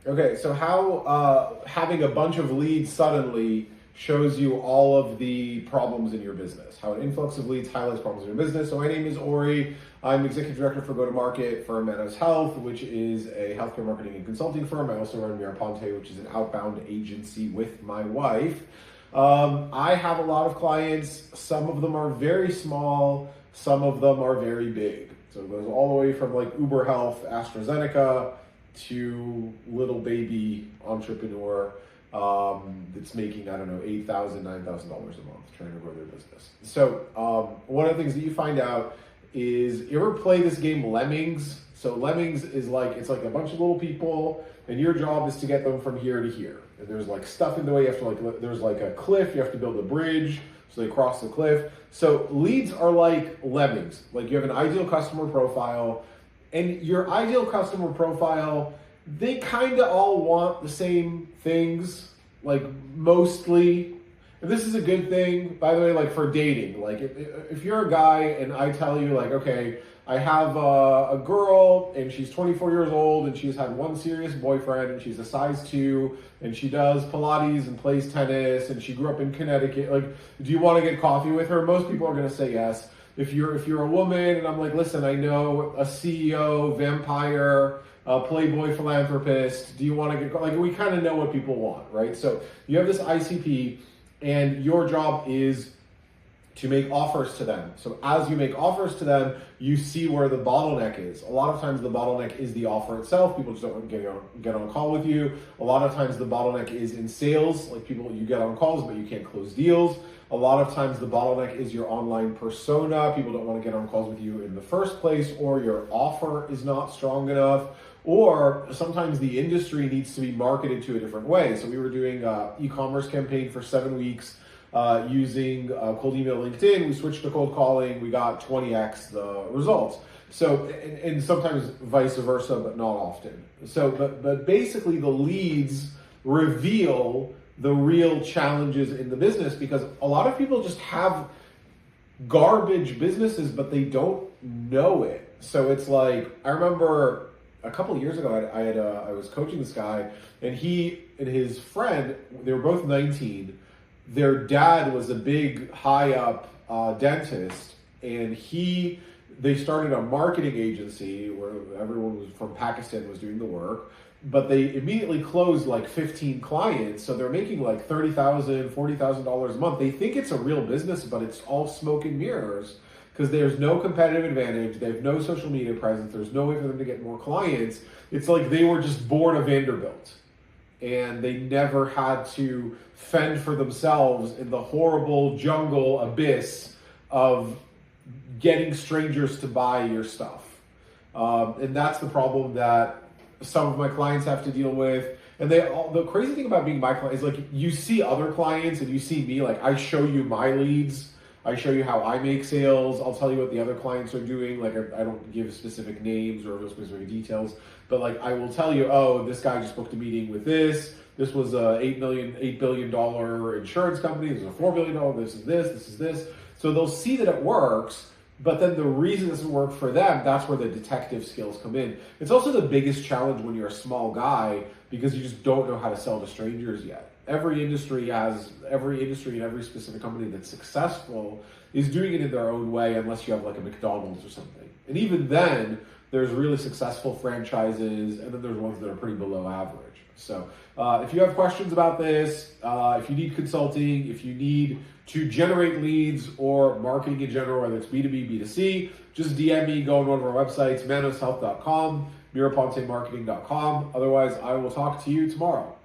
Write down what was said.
Okay, so how having a bunch of leads suddenly shows you all of the problems in your business. How an influx of leads highlights problems in your business. So my name is Ori. I'm executive director for go-to-market for Manos Health, which is a healthcare marketing and consulting firm. I also run Mirraponte, which is an outbound agency with my wife. I have a lot of clients. Some of them are very small. Some of them are very big. So it goes all the way from like Uber Health, AstraZeneca, to little baby entrepreneur that's making, I don't know, $8,000, $9,000 a month trying to grow their business. So one of the things that you find out is, you ever play this game Lemmings? So Lemmings is like, it's like a bunch of little people, and your job is to get them from here to here. And there's like stuff in the way, you have to like, there's like a cliff, you have to build a bridge so they cross the cliff. So leads are like lemmings. Like you have an ideal customer profile, and your ideal customer profile, they kind of all want the same things, like mostly. And this is a good thing, by the way, like for dating. Like if you're a guy and I tell you like, okay, I have a girl and she's 24 years old and she's had one serious boyfriend and she's a size 2 and she does Pilates and plays tennis and she grew up in Connecticut. Like, do you want to get coffee with her? Most people are going to say yes. If you're a woman and I'm like, listen, I know a CEO, vampire, playboy philanthropist, do you want to get, like, we kind of know what people want, right? So you have this ICP and your job is to make offers to them. So as you make offers to them, you see where the bottleneck is. A lot of times the bottleneck is the offer itself. People just don't want to get on a call with you. A lot of times the bottleneck is in sales, like people, you get on calls, but you can't close deals. A lot of times the bottleneck is your online persona. People don't want to get on calls with you in the first place, or your offer is not strong enough, or sometimes the industry needs to be marketed to a different way. So we were doing an e-commerce campaign for 7 weeks using cold email, LinkedIn. We switched to cold calling. We got 20x the results. So, and sometimes vice versa, but not often. So, but basically the leads reveal the real challenges in the business, because a lot of people just have garbage businesses, but they don't know it. So it's like, I remember a couple of years ago, I was coaching this guy, and he and his friend, they were both 19. Their dad was a big high up dentist, and they started a marketing agency where everyone was from Pakistan was doing the work, but they immediately closed like 15 clients. So they're making like $30,000, $40,000 a month. They think it's a real business, but it's all smoke and mirrors, because there's no competitive advantage. They have no social media presence. There's no way for them to get more clients. It's like they were just born a Vanderbilt, and they never had to fend for themselves in the horrible jungle abyss of getting strangers to buy your stuff. And that's the problem that some of my clients have to deal with. And the crazy thing about being my client is, like, you see other clients and you see me, like, I show you my leads. I show you how I make sales. I'll tell you what the other clients are doing. Like, I don't give specific names or specific details, but like, I will tell you, oh, this guy just booked a meeting with this. This was a $8 billion insurance company. This is a $4 billion. This is this. This is this. So they'll see that it works. But then the reason it doesn't work for them, that's where the detective skills come in. It's also the biggest challenge when you're a small guy, because you just don't know how to sell to strangers yet. Every industry and every specific company that's successful is doing it in their own way, unless you have like a McDonald's or something. And even then, there's really successful franchises, and then there's ones that are pretty below average. So if you have questions about this, if you need consulting, if you need to generate leads or marketing in general, whether it's B2B, B2C, just DM me, go on one of our websites, manoshealth.com, mirrapontemarketing.com. Otherwise, I will talk to you tomorrow.